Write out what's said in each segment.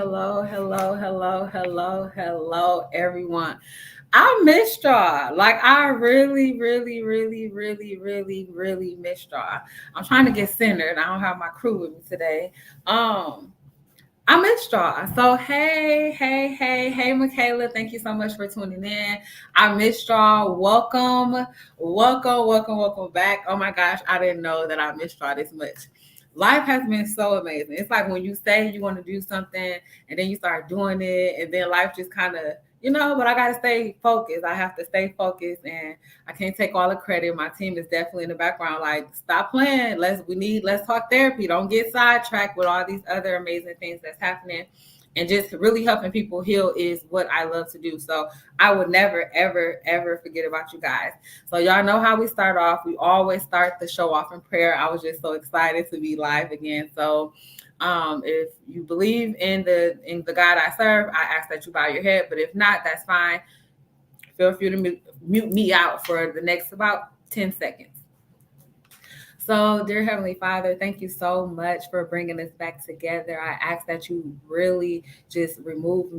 hello, everyone. I missed y'all. Like, I really missed y'all. I'm trying to get centered. I don't have my crew with me today. Um, I missed y'all. So, hey, Michaela. Thank you so much for tuning in. I missed y'all. Welcome back. Oh my gosh, I didn't know that I missed y'all this much. Life has been so amazing. It's like when you say you want to do something and then you start doing it, and then life just kind of, but I got to stay focused. I have to stay focused, and I can't take all the credit. My team is definitely in the background, like, stop playing. Let's talk therapy. Don't get sidetracked with all these other amazing things that's happening. And just really helping people heal is what I love to do. So I would never, ever forget about you guys. So y'all know how we start off. We always start the show off in prayer. I was just so excited to be live again. So if you believe in the God I serve, I ask that you bow your head. But if not, that's fine. Feel free to mute me out for the next about 10 seconds. So, dear Heavenly Father, thank you so much for bringing us back together. I ask that you really just remove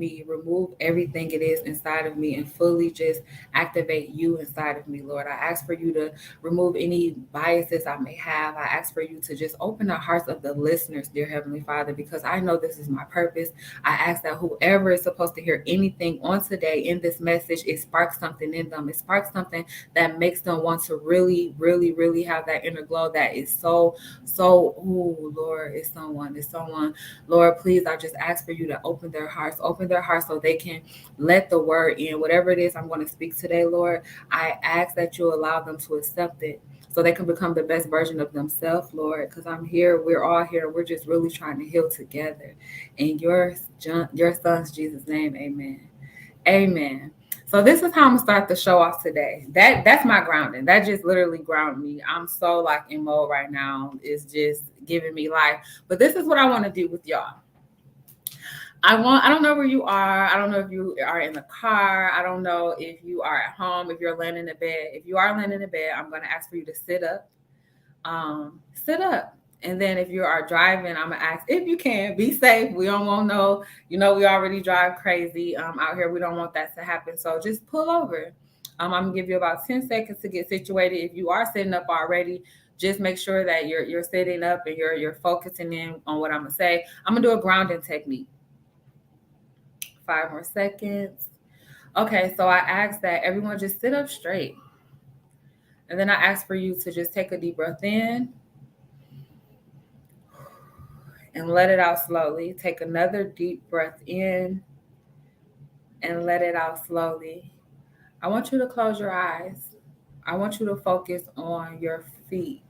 everything it is inside of me, and fully just activate you inside of me, Lord. I ask for you to remove any biases I may have. I ask for you to just open the hearts of the listeners, dear Heavenly Father, because I know this is my purpose. I ask that whoever is supposed to hear anything on today in this message, it sparks something in them. It sparks something that makes them want to really have that inner glow that is so, oh Lord, it's someone. Lord, please, I just ask for you to open their hearts so they can let the word in. Whatever it is I'm going to speak today, Lord, I ask that you allow them to accept it so they can become the best version of themselves, Lord, because I'm here, we're all here, we're just really trying to heal together. In your son's Jesus' name, amen. So this is how I'm gonna start the show off today. That's my grounding. That just literally ground me. I'm so like in mode right now. It's just giving me life. But this is what I want to do with y'all. I don't know where you are. I don't know if you are in the car. I don't know if you are at home, if you're laying in the bed. If you are laying in the bed, I'm gonna ask for you to sit up. Sit up. And then if you are driving, I'm gonna ask if you can be safe. We don't want no, we already drive crazy out here. We don't want that to happen. So just pull over. I'm gonna give you about 10 seconds to get situated. If you are sitting up already, just make sure that you're sitting up and you're focusing in on what I'm gonna say. I'm gonna do a grounding technique. 5 more seconds. Okay, so I ask that everyone just sit up straight. And then I ask for you to just take a deep breath in and let it out slowly. Take another deep breath in and let it out slowly. I want you to close your eyes. I want you to focus on your feet.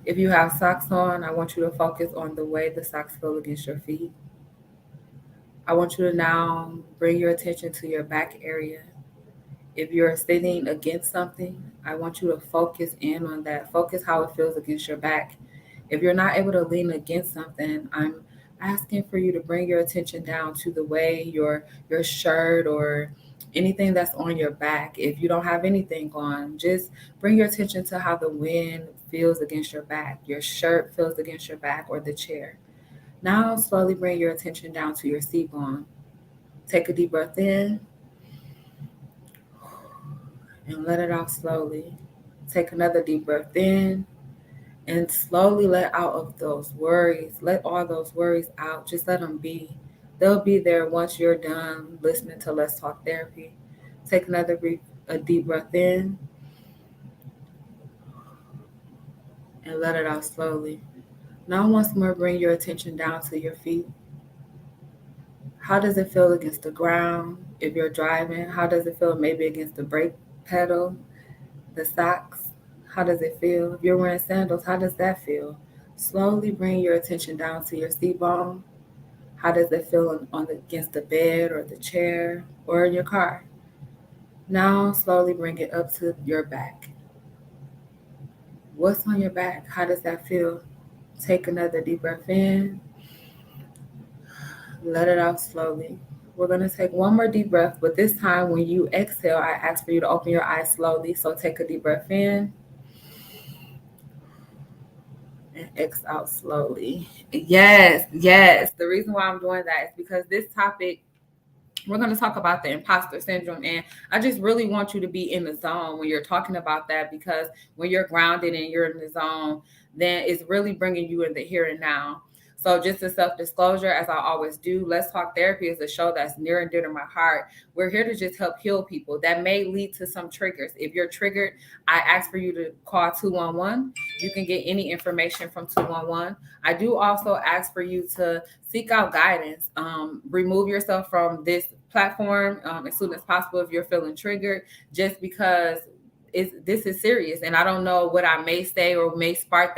If you have socks on, I want you to focus on the way the socks feel against your feet. I want you to now bring your attention to your back area. If you're sitting against something, I want you to focus in on that. Focus how it feels against your back. If you're not able to lean against something, I'm asking for you to bring your attention down to the way your shirt or anything that's on your back. If you don't have anything on, just bring your attention to how the wind feels against your back, your shirt feels against your back, or the chair. Now slowly bring your attention down to your seat bone. Take a deep breath in and let it out slowly. Take another deep breath in and slowly let out of those worries. Let all those worries out. Just let them be. They'll be there once you're done listening to Let's Talk Therapy. Take a deep breath in and let it out slowly. Now once more, bring your attention down to your feet. How does it feel against the ground? If you're driving, how does it feel maybe against the brake pedal, the socks? How does it feel? If you're wearing sandals, how does that feel? Slowly bring your attention down to your seat bone. How does it feel against the bed or the chair or in your car? Now slowly bring it up to your back. What's on your back? How does that feel? Take another deep breath in. Let it out slowly. We're going to take one more deep breath, but this time when you exhale, I ask for you to open your eyes slowly. So take a deep breath in and X out slowly. Yes, yes. The reason why I'm doing that is because this topic, we're going to talk about the imposter syndrome. And I just really want you to be in the zone when you're talking about that, because when you're grounded and you're in the zone, then it's really bringing you in the here and now. So just a self-disclosure, as I always do, Let's Talk Therapy is a show that's near and dear to my heart. We're here to just help heal people. That may lead to some triggers. If you're triggered, I ask for you to call 211. You can get any information from 211. I do also ask for you to seek out guidance. Remove yourself from this platform as soon as possible if you're feeling triggered, just because this is serious, and I don't know what I may say or may spark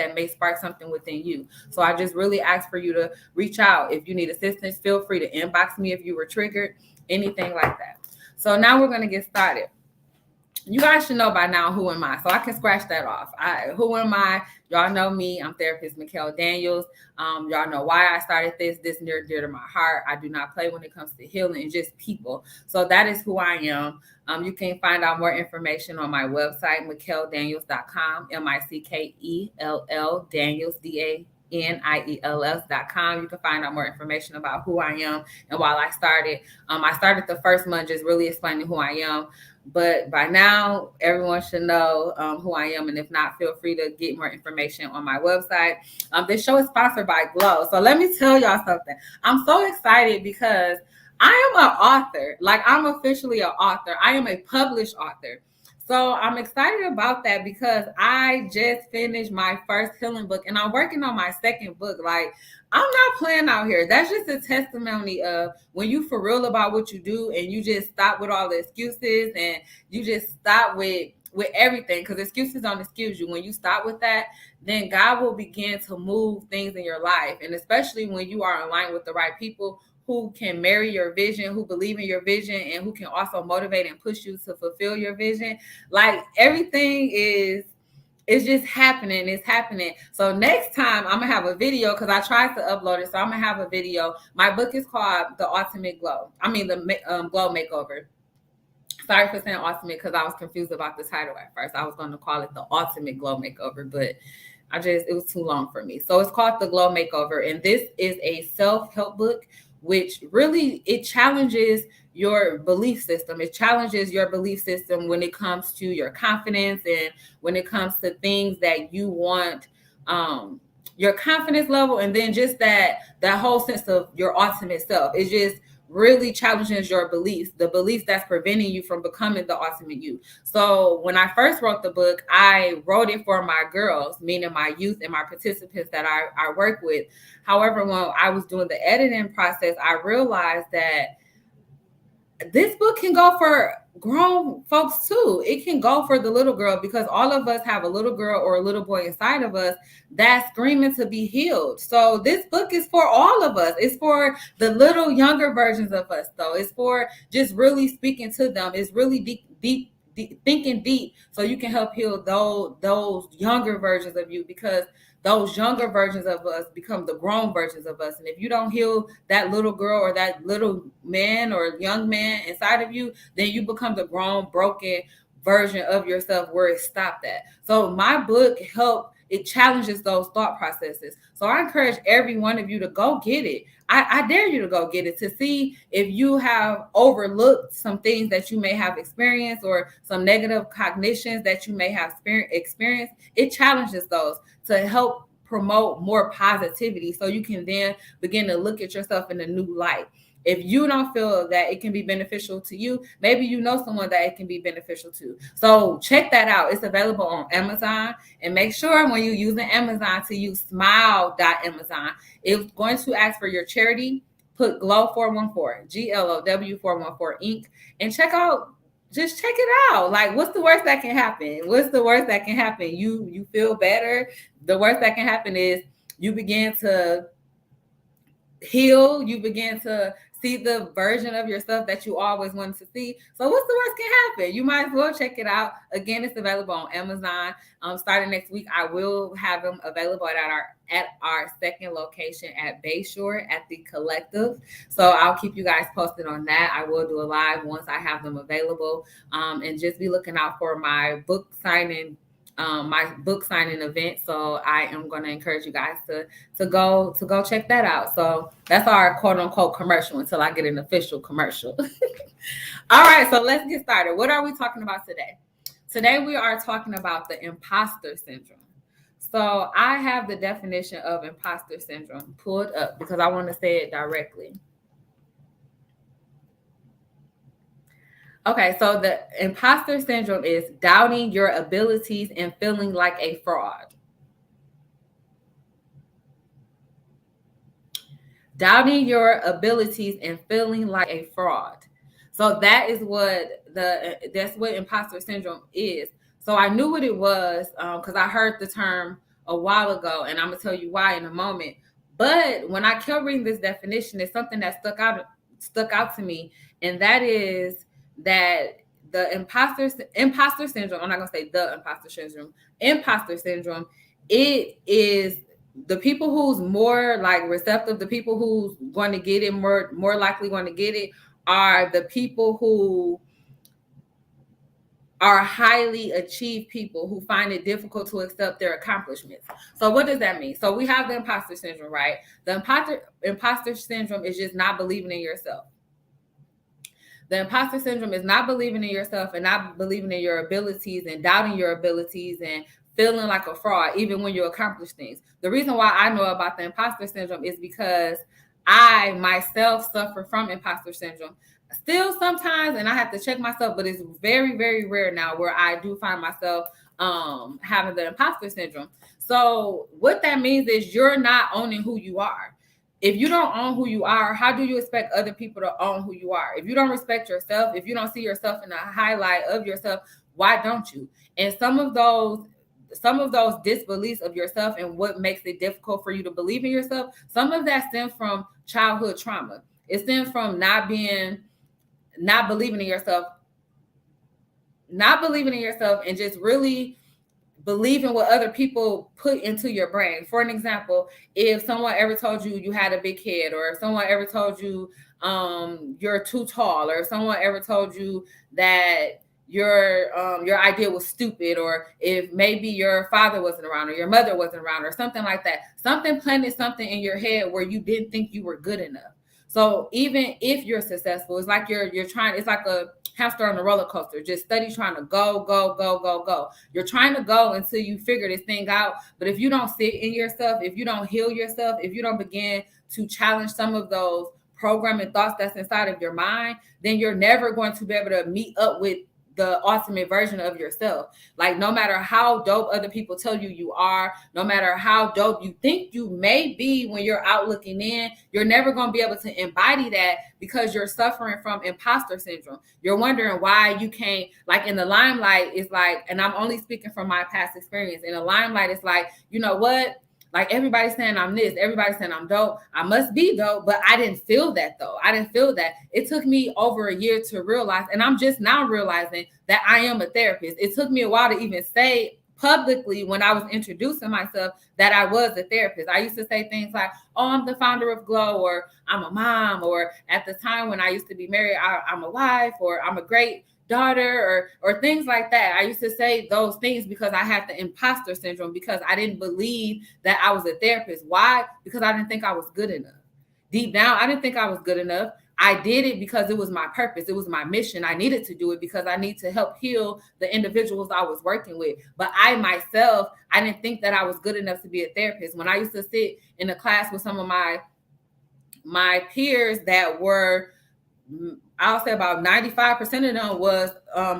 something within you. So I just really ask for you to reach out. If you need assistance, feel free to inbox me if you were triggered, anything like that. So now we're going to get started. You guys should know by now who am I, so I can scratch that off. Who am I? Y'all know me. I'm therapist Mikkel Daniels. Y'all know why I started this. This near and dear to my heart. I do not play when it comes to healing and just people. So that is who I am. You can find out more information on my website, mikkelldaniels.com, MICKELL Daniels, DANIELS.com. You can find out more information about who I am. And while I started the first month just really explaining who I am. But by now, everyone should know who I am. And if not, feel free to get more information on my website. This show is sponsored by Glow. So let me tell y'all something. I'm so excited because I am an author. Like, I'm officially an author. I am a published author. So I'm excited about that because I just finished my first healing book and I'm working on my second book. Like, I'm not playing out here. That's just a testimony of when you for real about what you do and you just stop with all the excuses and you just stop with everything, because excuses don't excuse you. When you stop with that, then God will begin to move things in your life. And especially when you are in line with the right people who can marry your vision, who believe in your vision, and who can also motivate and push you to fulfill your vision. Like, everything it's just happening. It's happening. So next time I'm gonna have a video, because I tried to upload it. So I'm gonna have a video. My book is called The Ultimate Glow. The Glow Makeover. Sorry for saying ultimate, because I was confused about the title at first. I was going to call it The Ultimate Glow Makeover, but it was too long for me. So it's called The Glow Makeover. And this is a self-help book, which really, it challenges your belief system. It challenges your belief system when it comes to your confidence and when it comes to things that you want, your confidence level, and then just that whole sense of your ultimate self. It just really challenges your beliefs, the beliefs that's preventing you from becoming the ultimate you. So when I first wrote the book, I wrote it for my girls, meaning my youth and my participants that I work with. However, when I was doing the editing process, I realized that this book can go for grown folks too. It can go for the little girl, because all of us have a little girl or a little boy inside of us that's screaming to be healed. So this book is for all of us. It's for the little younger versions of us, though. It's for just really speaking to them. It's really deep, thinking deep, so you can help heal those younger versions of you, because those younger versions of us become the grown versions of us. And if you don't heal that little girl or that little man or young man inside of you, then you become the grown, broken version of yourself where it stopped at. So my book it challenges those thought processes. So I encourage every one of you to go get it. I dare you to go get it, to see if you have overlooked some things that you may have experienced or some negative cognitions that you may have experienced. It challenges those to help promote more positivity, so you can then begin to look at yourself in a new light. If you don't feel that it can be beneficial to you, maybe you know someone that it can be beneficial to. So check that out. It's available on Amazon. And make sure when you're using Amazon to use smile.amazon. It's going to ask for your charity. Put Glow 414, GLOW 414 Inc. And check it out. Like, what's the worst that can happen? What's the worst that can happen? You feel better. The worst that can happen is you begin to heal. You begin to see the version of yourself that you always wanted to see. So what's the worst can happen? You might as well check it out. Again, it's available on Amazon. Starting next week, I will have them available at our second location at Bayshore at the Collective. So I'll keep you guys posted on that. I will do a live once I have them available. And just be looking out for my book signing my book signing event. So I am going to encourage you guys to go check that out. So that's our quote unquote commercial until I get an official commercial. All right, so let's get started. What are we talking about today? Today we are talking about the imposter syndrome. So I have the definition of imposter syndrome pulled up because I want to say it directly. Okay, so the imposter syndrome is doubting your abilities and feeling like a fraud. Doubting your abilities and feeling like a fraud. So that's what imposter syndrome is. So I knew what it was because I heard the term a while ago, and I'm gonna tell you why in a moment. But when I kept reading this definition, it's something that stuck out to me, and that is that the imposter syndrome. I'm not gonna say the imposter syndrome. Imposter syndrome. It is the people who's more like receptive, the people who's going to get it more likely going to get it are the people who are highly achieved people who find it difficult to accept their accomplishments. So what does that mean? So we have the imposter syndrome, right? The imposter syndrome is just not believing in yourself. The imposter syndrome is not believing in yourself and not believing in your abilities and doubting your abilities and feeling like a fraud, even when you accomplish things. The reason why I know about the imposter syndrome is because I myself suffer from imposter syndrome. Still sometimes, and I have to check myself, but it's very, very rare now where I do find myself having the imposter syndrome. So what that means is you're not owning who you are. If you don't own who you are, how do you expect other people to own who you are? If you don't respect yourself, if you don't see yourself in the highlight of yourself, why don't you? And some of those disbeliefs of yourself and what makes it difficult for you to believe in yourself, some of that stems from childhood trauma. It stems from not believing in yourself and just really believing what other people put into your brain. For an example, if someone ever told you had a big head, or if someone ever told you you're too tall, or if someone ever told you that your idea was stupid, or if maybe your father wasn't around or your mother wasn't around or something like that, something planted something in your head where you didn't think you were good enough. So even if you're successful, it's like you're trying, it's like a hamster on a roller coaster, just steady trying to go. You're trying to go until you figure this thing out. But if you don't sit in yourself, if you don't heal yourself, if you don't begin to challenge some of those programming thoughts that's inside of your mind, then you're never going to be able to meet up with the ultimate version of yourself. Like, no matter how dope other people tell you you are, no matter how dope you think you may be when you're out looking in, you're never going to be able to embody that because you're suffering from imposter syndrome. You're wondering why you can't, like in the limelight, it's like, and I'm only speaking from my past experience. In the limelight, it's like, you know what? Like, everybody's saying I'm this, everybody's saying I'm dope. I must be dope, but I didn't feel that though. I didn't feel that. It took me over a year to realize, and I'm just now realizing that I am a therapist. It took me a while to even say publicly when I was introducing myself that I was a therapist. I used to say things like, oh, I'm the founder of Glow, or I'm a mom, or at the time when I used to be married, I'm a wife, or I'm a great daughter, or things like that. I used to say those things because I had the imposter syndrome, because I didn't believe that I was a therapist. Why? Because I didn't think I was good enough. Deep down, I didn't think I was good enough. I did it because it was my purpose. It was my mission. I needed to do it because I need to help heal the individuals I was working with. But I myself, I didn't think that I was good enough to be a therapist. When I used to sit in a class with some of my peers that were, I'll say about 95% of them was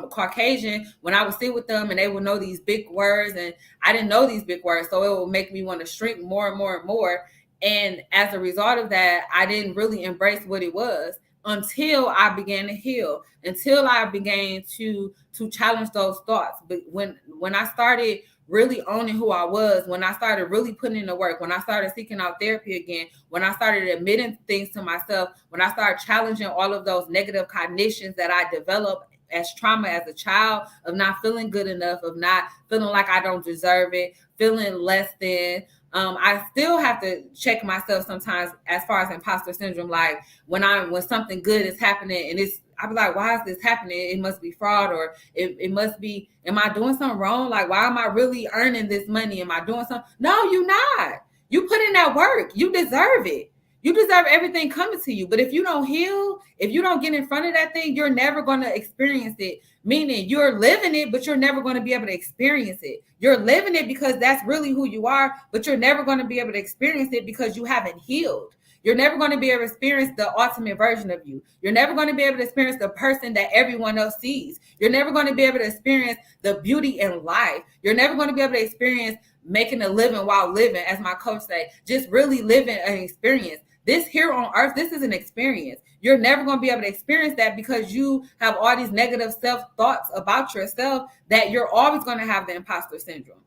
Caucasian, when I would sit with them and they would know these big words and I didn't know these big words. So it would make me want to shrink more and more and more. And as a result of that, I didn't really embrace what it was until I began to heal, until I began to challenge those thoughts. But when I started really owning who I was, when I started really putting in the work, when I started seeking out therapy again, when I started admitting things to myself, when I started challenging all of those negative cognitions that I developed as trauma as a child, of not feeling good enough, of not feeling like I don't deserve it, feeling less than, I still have to check myself sometimes as far as imposter syndrome. Like when something good is happening and I be like, why is this happening? It must be fraud, or it must be, am I doing something wrong? Like, why am I really earning this money? Am I doing something? No, you're not. You put in that work. You deserve it. You deserve everything coming to you. But if you don't heal, if you don't get in front of that thing, you're never going to experience it. Meaning you're living it, but you're never going to be able to experience it. You're living it because that's really who you are, but you're never going to be able to experience it because you haven't healed. You're never going to be able to experience the ultimate version of you. You're never going to be able to experience the person that everyone else sees. You're never going to be able to experience the beauty in life. You're never going to be able to experience making a living while living, as my coach say, just really living an experience. This here on earth, this is an experience. You're never going to be able to experience that because you have all these negative self-thoughts about yourself that you're always going to have the imposter syndrome.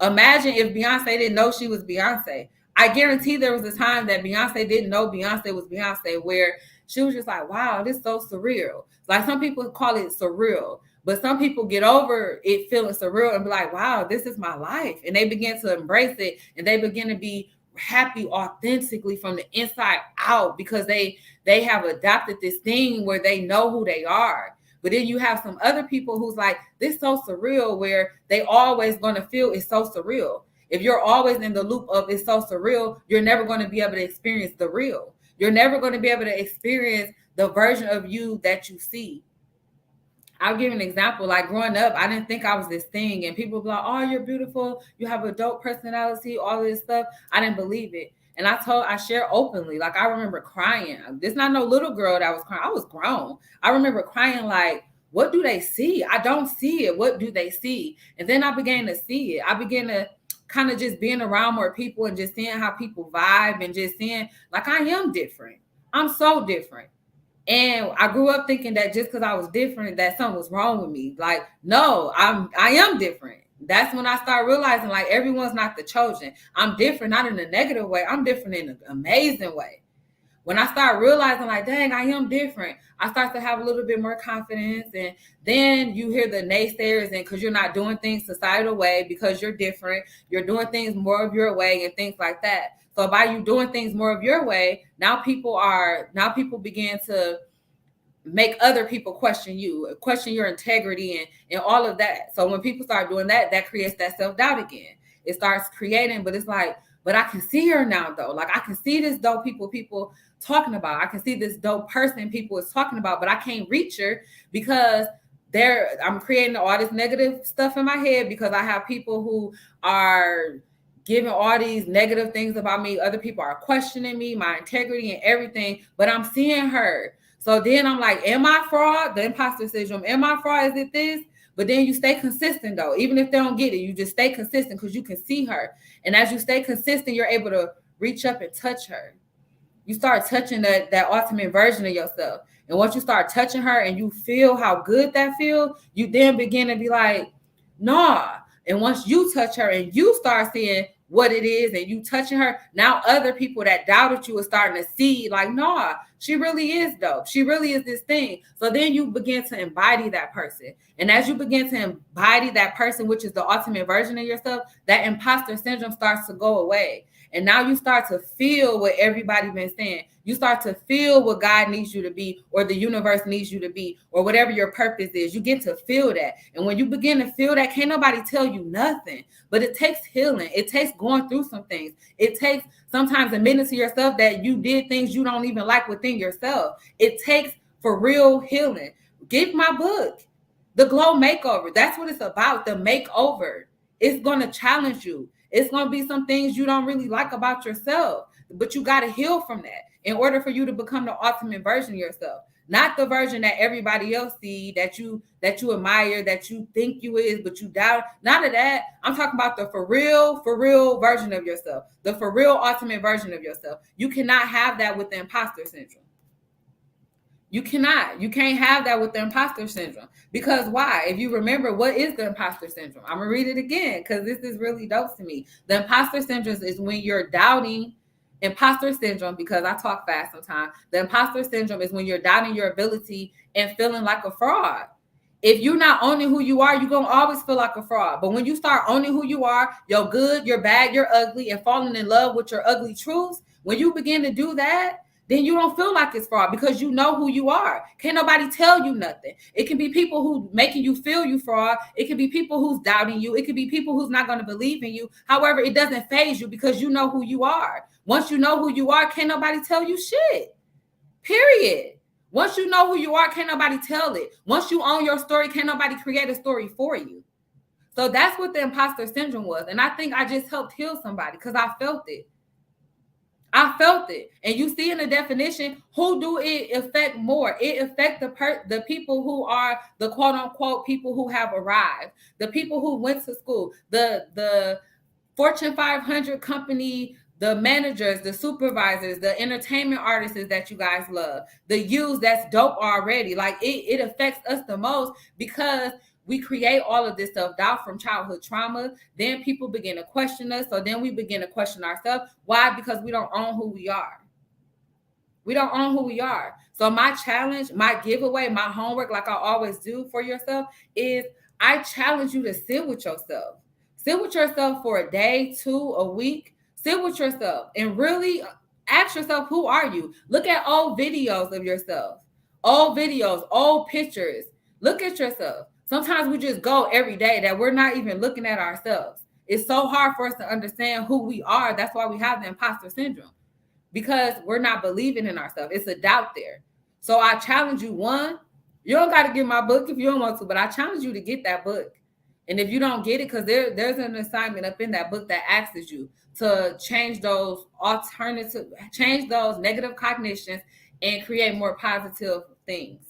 Imagine if Beyonce didn't know she was Beyonce. I guarantee there was a time that Beyonce didn't know Beyonce was Beyonce, where she was just like, wow, this is so surreal. Like some people call it surreal, but some people get over it feeling surreal and be like, wow, this is my life. And they begin to embrace it and they begin to be happy authentically from the inside out because they have adopted this thing where they know who they are. But then you have some other people who's like, this is so surreal, where they always going to feel it's so surreal. If you're always in the loop of it's so surreal, you're never going to be able to experience the real. You're never going to be able to experience the version of you that you see. I'll give an example. Like growing up, I didn't think I was this thing. And people be like, oh, you're beautiful. You have a dope personality, all this stuff. I didn't believe it. And I share openly. Like I remember crying. This not no little girl that was crying. I was grown. I remember crying like, what do they see? I don't see it. What do they see? And then I began to see it. I began to kind of just being around more people and just seeing how people vibe and just seeing like I am different. I'm so different. And I grew up thinking that just because I was different, that something was wrong with me. Like, no, I am different. That's when I started realizing like everyone's not the chosen. I'm different, not in a negative way. I'm different in an amazing way. When I start realizing like, dang, I am different, I start to have a little bit more confidence. And then you hear the naysayers, and because you're not doing things societal way, because you're different, you're doing things more of your way and things like that. So by you doing things more of your way, now people begin to make other people question you, question your integrity and all of that. So when people start doing that, that creates that self-doubt again. It starts creating, but it's like, but I can see her now though. Like I can see this dope people talking about. I can see this dope person people is talking about, but I can't reach her because I'm creating all this negative stuff in my head because I have people who are giving all these negative things about me. Other people are questioning me, my integrity and everything, but I'm seeing her. So then I'm like, am I fraud? The imposter syndrome. Am I fraud? Is it this? But then you stay consistent though. Even if they don't get it, you just stay consistent because you can see her. And as you stay consistent, you're able to reach up and touch her. You start touching that ultimate version of yourself. And once you start touching her and you feel how good that feels, you then begin to be like, nah. And once you touch her and you start seeing what it is and you touching her, now other people that doubted you are starting to see like, nah, she really is dope. She really is this thing. So then you begin to embody that person. And as you begin to embody that person, which is the ultimate version of yourself, that imposter syndrome starts to go away. And now you start to feel what everybody been saying. You start to feel what God needs you to be, or the universe needs you to be, or whatever your purpose is. You get to feel that. And when you begin to feel that, can't nobody tell you nothing. But it takes healing. It takes going through some things. It takes sometimes admitting to yourself that you did things you don't even like within yourself. It takes for real healing. Get my book, The Glow Makeover. That's what it's about, the makeover. It's going to challenge you. It's going to be some things you don't really like about yourself, but you got to heal from that in order for you to become the ultimate version of yourself. Not the version that everybody else see, that you admire, that you think you is, but you doubt. None of that. I'm talking about the for real version of yourself, the for real ultimate version of yourself. You cannot have that with the imposter syndrome. You cannot. You can't have that with the imposter syndrome. Because why? If you remember, what is the imposter syndrome? I'm going to read it again because this is really dope to me. The imposter syndrome is when you're doubting. Imposter syndrome, because I talk fast sometimes. The imposter syndrome is when you're doubting your ability and feeling like a fraud. If you're not owning who you are, you're going to always feel like a fraud. But when you start owning who you are, you're good, you're bad, you're ugly, and falling in love with your ugly truths, when you begin to do that, then you don't feel like it's fraud because you know who you are. Can't nobody tell you nothing. It can be people who making you feel you fraud. It can be people who's doubting you. It can be people who's not going to believe in you. However, it doesn't faze you because you know who you are. Once you know who you are, can't nobody tell you shit. Period. Once you know who you are, can't nobody tell it. Once you own your story, can't nobody create a story for you. So that's what the imposter syndrome was. And I think I just helped heal somebody because I felt it. I felt it. And you see in the definition, who do it affect more? It affects the people who are the quote unquote people who have arrived, the people who went to school, the Fortune 500 company, the managers, the supervisors, the entertainment artists that you guys love, the youths that's dope already. Like it affects us the most because we create all of this stuff doubt from childhood trauma. Then people begin to question us. So then we begin to question ourselves. Why? Because we don't own who we are. We don't own who we are. So my challenge, my giveaway, my homework, like I always do for yourself, is I challenge you to sit with yourself. Sit with yourself for a day, 2, a week. Sit with yourself and really ask yourself, who are you? Look at old videos of yourself, old videos, old pictures. Look at yourself. Sometimes we just go every day that we're not even looking at ourselves. It's so hard for us to understand who we are. That's why we have the imposter syndrome, because we're not believing in ourselves. It's a doubt there. So I challenge you, one, you don't got to get my book if you don't want to, but I challenge you to get that book. And if you don't get it, because there's an assignment up in that book that asks you to change those negative cognitions and create more positive things,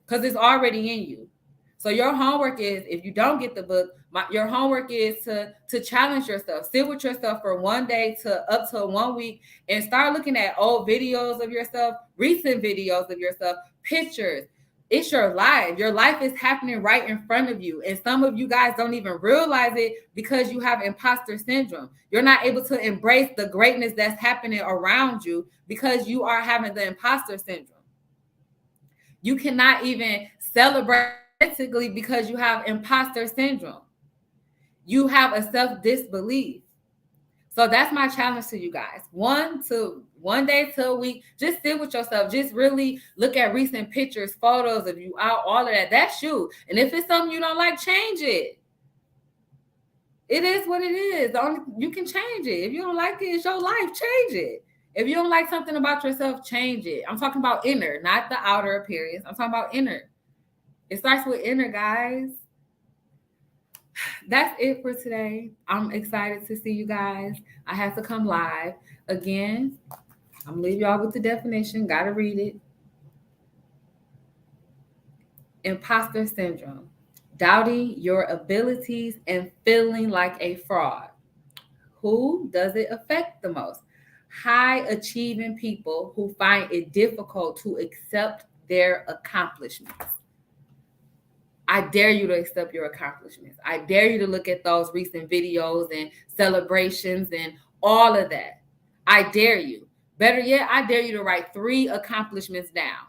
because it's already in you. So your homework is, if you don't get the book, your homework is to challenge yourself. Sit with yourself for one day to up to 1 week and start looking at old videos of yourself, recent videos of yourself, pictures. It's your life. Your life is happening right in front of you. And some of you guys don't even realize it because you have imposter syndrome. You're not able to embrace the greatness that's happening around you because you are having the imposter syndrome. You cannot even celebrate because you have imposter syndrome. You have a self-disbelief. So that's my challenge to you guys. 1 day to a week, just sit with yourself. Just really look at recent pictures, photos of you out, all of that. That's you. And if it's something you don't like, change it. It is what it is. You can change it. If you don't like it, it's your life. Change it. If you don't like something about yourself, change it. I'm talking about inner, not the outer appearance. I'm talking about inner. It starts with inner, guys. That's it for today. I'm excited to see you guys. I have to come live again. I'm gonna leave y'all with the definition. Gotta read it. Imposter syndrome: doubting your abilities and feeling like a fraud. Who does it affect the most? High achieving people who find it difficult to accept their accomplishments. I dare you to accept your accomplishments. I dare you to look at those recent videos and celebrations and all of that. I dare you. Better yet, I dare you to write 3 accomplishments down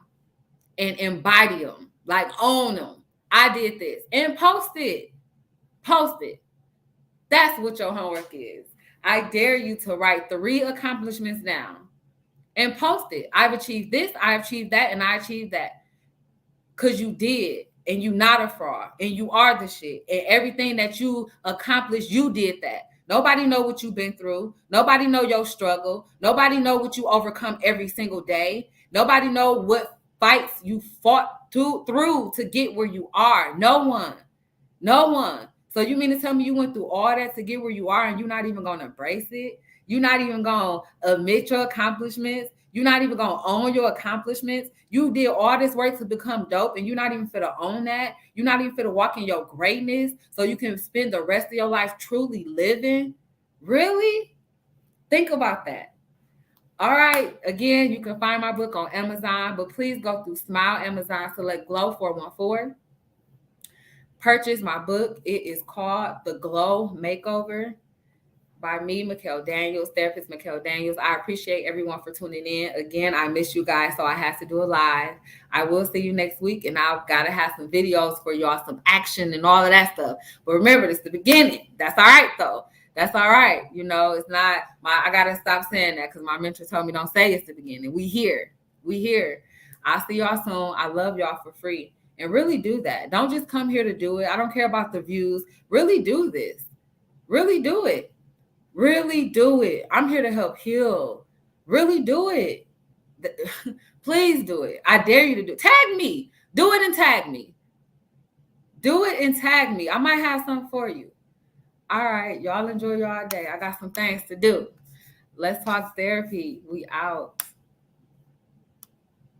and embody them, like own them. I did this and post it. Post it. That's what your homework is. I dare you to write 3 accomplishments down and post it. I've achieved this, I've achieved that, and I achieved that. Because you did. And you not a fraud, and you are the shit. And everything that you accomplished, you did that. Nobody know what you've been through. Nobody know your struggle. Nobody know what you overcome every single day. Nobody know what fights you fought through to get where you are. No one. No one. So you mean to tell me you went through all that to get where you are and you're not even going to embrace it? You're not even going to admit your accomplishments? You're not even going to own your accomplishments? You did all this work to become dope and you're not even fit to own that? You're not even fit to walk in your greatness so you can spend the rest of your life truly living? Really? Think about that. All right. Again, you can find my book on Amazon, but please go through Smile Amazon, select Glow 414. Purchase my book. It is called The Glow Makeover by me, Mikkel Daniels, therapist Mikkel Daniels. I appreciate everyone for tuning in. Again, I miss you guys, so I have to do a live. I will see you next week, and I've got to have some videos for y'all, some action and all of that stuff. But remember, it's the beginning. That's all right, though. That's all right. You know, it's not I got to stop saying that because my mentor told me don't say it's the beginning. We here. I'll see y'all soon. I love y'all for free. And really do that. Don't just come here to do it. I don't care about the views. Really do this. Really do it. Really do it. I'm here to help heal. Really do it. Please do it. I dare you to do it. Tag me. Do it and tag me. Do it and tag me. I might have something for you. All right. Y'all enjoy your day. I got some things to do. Let's talk therapy. We out.